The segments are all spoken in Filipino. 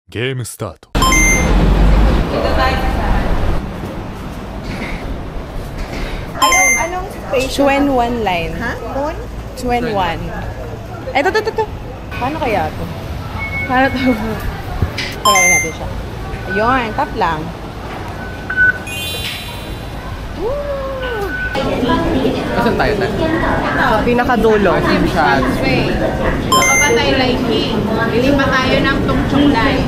ゲームスタート。 Dito tayo sa saan? Anong station? Chuen Wan line. Ha? Mon? Chuen Wan. Ito. Paano kaya ito? Paano ito? Pagawin natin siya. Ayun, tap lang. Saan tayo tayo? Sa pinakadulo. Way. Baka tayo liking. Bili pa tayo ng tungchong line.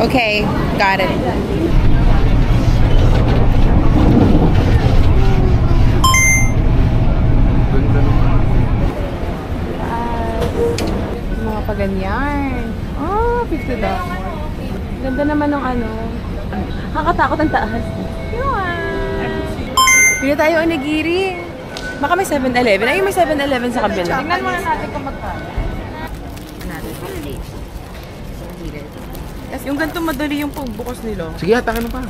Okay, got it. Mga paganyan. Oh, $50. Ganda naman ng ano. Nakakatakot ang taas. Pili tayo onigiri. Baka may 7-Eleven. Ayun, may 7-Eleven sa kabila. Tingnan muna natin kung magkano. Yung ganito madali yung pagbukas nila. Sige, hatakin mo pa.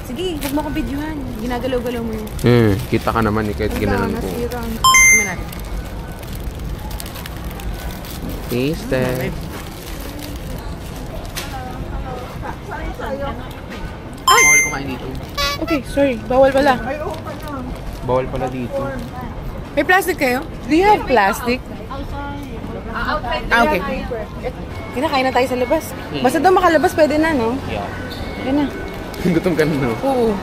Sige, huwag mo akong videohan. Ginagalaw-galaw mo yun. Kita ka naman eh, kahit ginanon ko. Tingnan natin. Taste it. Bawal kumain dito. Okay, sorry. Bawal pala. Bawal pala dito. May plastic kayo? Do you have plastic? Okay. Kinakain na tayo sa labas. Basta daw makalabas, pwede na, no? Yeah. Pwede na. Gutom ka na, no? Oo.